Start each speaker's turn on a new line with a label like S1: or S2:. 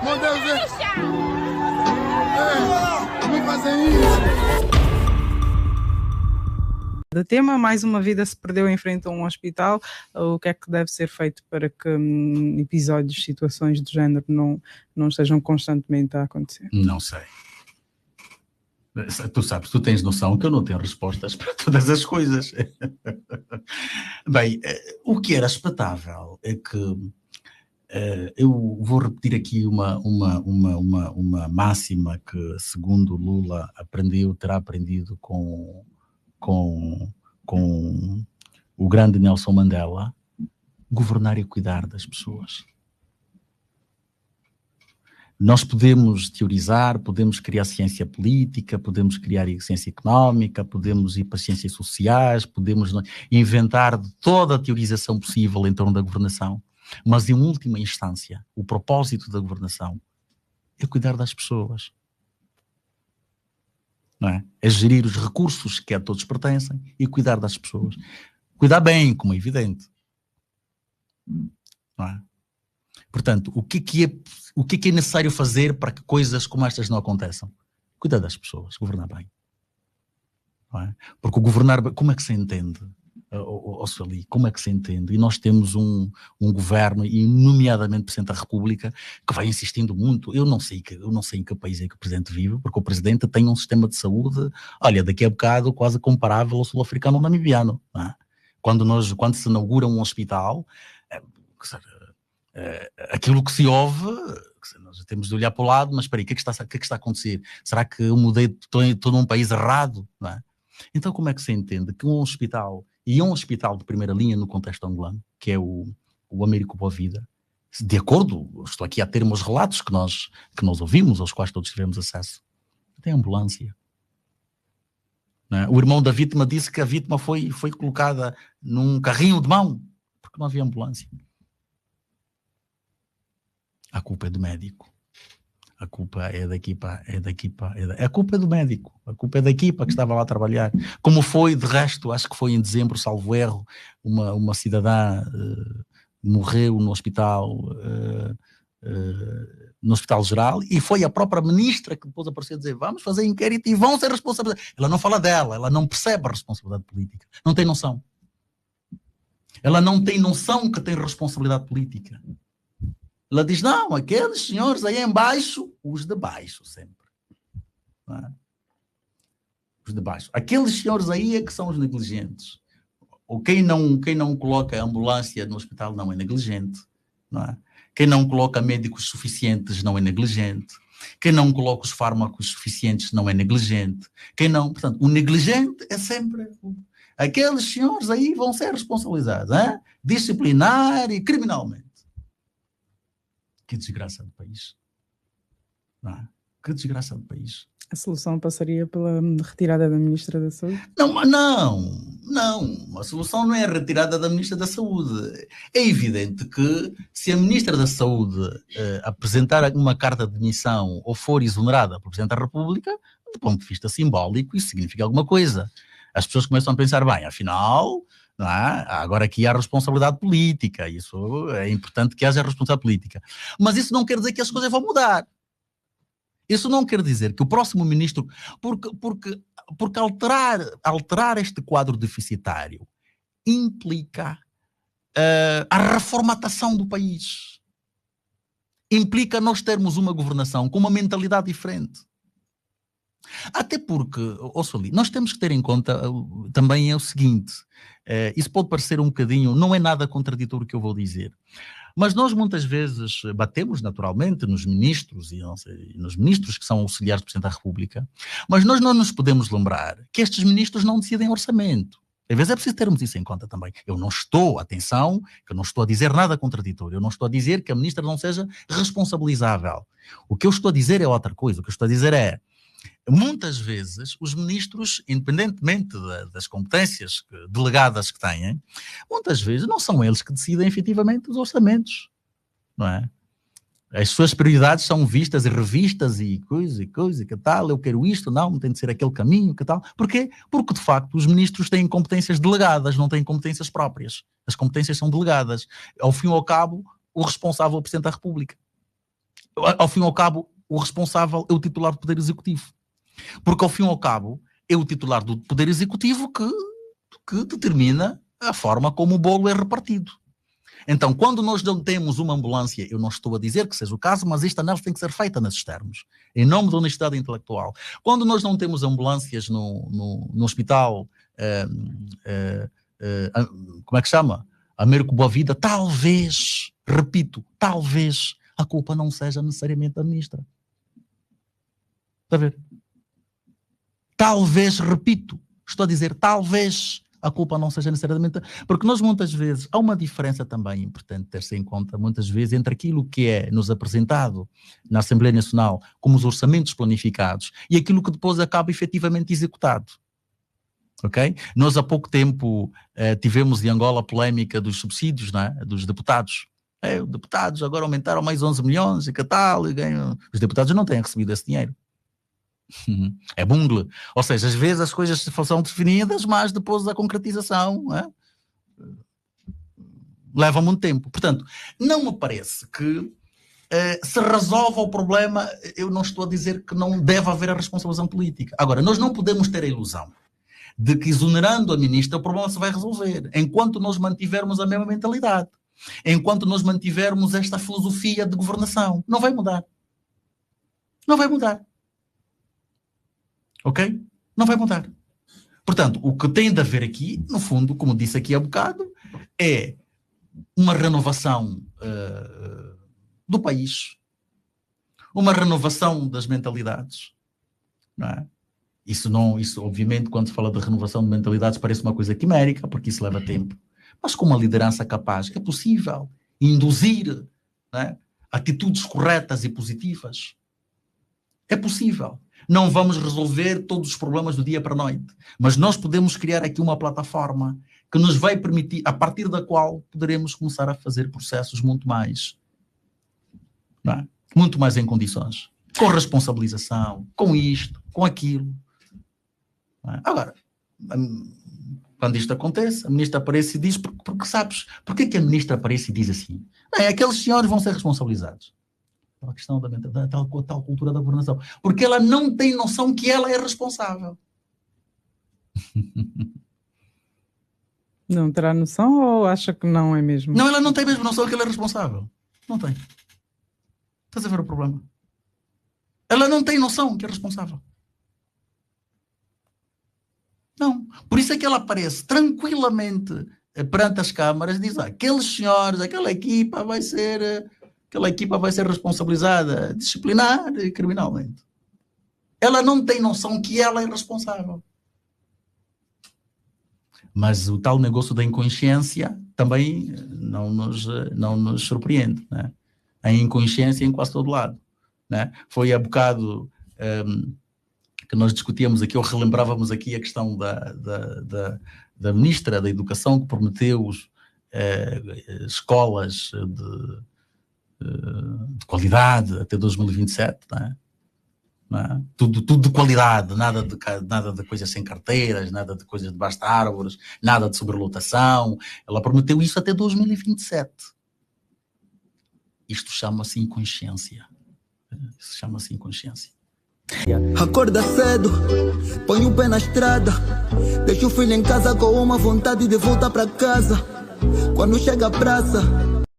S1: Meu Deus, não fazem isso.
S2: Do tema, mais uma vida se perdeu em frente a um hospital. O que é que deve ser feito para que episódios, situações do género não estejam constantemente a acontecer?
S3: Não sei. Tu sabes, tu tens noção que eu não tenho respostas para todas as coisas. Bem, o que era expectável é que eu vou repetir aqui uma máxima que, segundo Lula, terá aprendido com o grande Nelson Mandela: governar e cuidar das pessoas. Nós podemos teorizar, podemos criar ciência política, podemos criar ciência económica, podemos ir para as ciências sociais, podemos inventar toda a teorização possível em torno da governação, mas em última instância, o propósito da governação é cuidar das pessoas. Não é? É gerir os recursos que a todos pertencem e cuidar das pessoas. Cuidar bem, como é evidente. Não é? Portanto, o que é necessário fazer para que coisas como estas não aconteçam? Cuidar das pessoas, governar bem. Não é? Porque o governar bem, como é que se entende? Sueli, como é que se entende? E nós temos um governo, e nomeadamente o Presidente da República, que vai insistindo muito. Eu não sei em que país é que o Presidente vive, porque o Presidente tem um sistema de saúde, olha, daqui a bocado quase comparável ao sul-africano ou namibiano. Não é? Quando se inaugura um hospital, aquilo que se ouve, nós temos de olhar para o lado, mas espera aí, o que é que está a acontecer? Será que eu estou num país errado? Não é? Então como é que se entende que um hospital, e um hospital de primeira linha no contexto angolano, que é o Américo Boa Vida, de acordo, estou aqui a ter uns relatos que nós ouvimos, aos quais todos tivemos acesso, tem ambulância. Não é? O irmão da vítima disse que a vítima foi colocada num carrinho de mão, porque não havia ambulância. A culpa é do médico. A culpa é da equipa. A culpa é do médico. A culpa é da equipa que estava lá a trabalhar. Como foi, de resto, acho que foi em dezembro, salvo erro, uma cidadã morreu no hospital geral, e foi a própria ministra que depois apareceu a dizer: vamos fazer inquérito e vão ser responsáveis. Ela não fala dela, ela não percebe a responsabilidade política. Não tem noção. Ela não tem noção que tem responsabilidade política. Ela diz: não, aqueles senhores aí embaixo, os de baixo sempre. Não é? Os de baixo. Aqueles senhores aí é que são os negligentes. Ou quem não coloca a ambulância no hospital não é negligente. Não é? Quem não coloca médicos suficientes não é negligente. Quem não coloca os fármacos suficientes não é negligente. Portanto, o negligente é sempre... Aqueles senhores aí vão ser responsabilizados, hein? Disciplinar e criminalmente. Que desgraça do país. Não é? Que desgraça do país.
S2: A solução passaria pela retirada da Ministra da Saúde?
S3: Não. A solução não é a retirada da Ministra da Saúde. É evidente que se a Ministra da Saúde apresentar uma carta de demissão ou for exonerada pelo Presidente da República, do ponto de vista simbólico, isso significa alguma coisa. As pessoas começam a pensar: bem, afinal... Não é? Agora aqui há responsabilidade política, isso é importante que haja responsabilidade política. Mas isso não quer dizer que as coisas vão mudar. Isso não quer dizer que o próximo ministro... Porque alterar este quadro deficitário implica a reformatação do país. Implica nós termos uma governação com uma mentalidade diferente. Até porque, Sueli, nós temos que ter em conta também é o seguinte, isso pode parecer um bocadinho, não é nada contraditório o que eu vou dizer, mas nós muitas vezes batemos naturalmente nos ministros, e nos ministros que são auxiliares do Presidente da República, mas nós não nos podemos lembrar que estes ministros não decidem orçamento. Às vezes é preciso termos isso em conta também. Eu não estou a dizer nada contraditório, eu não estou a dizer que a ministra não seja responsabilizável. O que eu estou a dizer é outra coisa, o que eu estou a dizer é: muitas vezes os ministros, independentemente das competências delegadas que têm, muitas vezes não são eles que decidem efetivamente os orçamentos, não é? As suas prioridades são vistas e revistas e coisa, que tal, eu quero isto, não tem de ser aquele caminho, que tal. Porquê? Porque de facto os ministros têm competências delegadas, não têm competências próprias. As competências são delegadas. Ao fim e ao cabo, o responsável é o Presidente da República. Ao fim e ao cabo, o responsável é o titular do Poder Executivo. Porque, ao fim e ao cabo, é o titular do Poder Executivo que determina a forma como o bolo é repartido. Então, quando nós não temos uma ambulância, eu não estou a dizer que seja o caso, mas esta análise tem que ser feita nesses termos, em nome da honestidade intelectual. Quando nós não temos ambulâncias no hospital, como é que chama? Américo Boa Vida, talvez, repito, talvez a culpa não seja necessariamente da ministra. Está a ver? Talvez, repito, estou a dizer talvez a culpa não seja necessariamente... Porque nós muitas vezes, há uma diferença também importante ter-se em conta, muitas vezes, entre aquilo que é nos apresentado na Assembleia Nacional como os orçamentos planificados e aquilo que depois acaba efetivamente executado. Ok? Nós há pouco tempo tivemos em Angola a polémica dos subsídios, não é? Dos deputados. Os deputados agora aumentaram mais 11 milhões e que tal, e ganham... Os deputados não têm recebido esse dinheiro. É bungle. Ou seja, às vezes as coisas são definidas, mas depois da concretização leva muito tempo. Portanto, não me parece que se resolva o problema. Eu não estou a dizer que não deve haver a responsabilização política. Agora, nós não podemos ter a ilusão de que exonerando a ministra o problema se vai resolver, enquanto nós mantivermos a mesma mentalidade, enquanto nós mantivermos esta filosofia de governação. Não vai mudar. Não vai mudar. Ok? Não vai mudar. Portanto, o que tem de haver aqui, no fundo, como disse aqui há bocado, é uma renovação do país, uma renovação das mentalidades. Não é? Isso, obviamente, quando se fala de renovação de mentalidades, parece uma coisa quimérica, porque isso leva tempo. Mas com uma liderança capaz, é possível induzir, não é, atitudes corretas e positivas. É possível. Não vamos resolver todos os problemas do dia para a noite, mas nós podemos criar aqui uma plataforma que nos vai permitir, a partir da qual poderemos começar a fazer processos muito mais, não é? Muito mais em condições, com responsabilização, com isto, com aquilo. Não é? Agora, quando isto acontece, a ministra aparece e diz, porque sabes, porque é que a ministra aparece e diz assim? Não, aqueles senhores vão ser responsabilizados. A questão da tal cultura da governação. Porque ela não tem noção que ela é responsável.
S2: Não terá noção ou acha que não é mesmo?
S3: Não, ela não tem mesmo noção que ela é responsável. Não tem. Estás a ver o problema? Ela não tem noção que é responsável. Não. Por isso é que ela aparece tranquilamente perante as câmaras e diz, aqueles senhores, aquela equipa vai ser responsabilizada disciplinar e criminalmente. Ela não tem noção que ela é responsável. Mas o tal negócio da inconsciência também não nos surpreende. Né? A inconsciência em quase todo lado. Né? Foi há bocado que nós discutíamos aqui, ou relembrávamos aqui a questão da ministra da Educação, que prometeu escolas de qualidade até 2027, não é? Não é? Tudo de qualidade, nada de coisas sem carteiras, nada de coisas debaixo de árvores, nada de sobrelotação. Ela prometeu isso até 2027. Isto chama-se inconsciência. Isso chama-se inconsciência.
S4: Acorda cedo, põe o pé na estrada, deixa o filho em casa com uma vontade de voltar para casa. Quando chega à praça,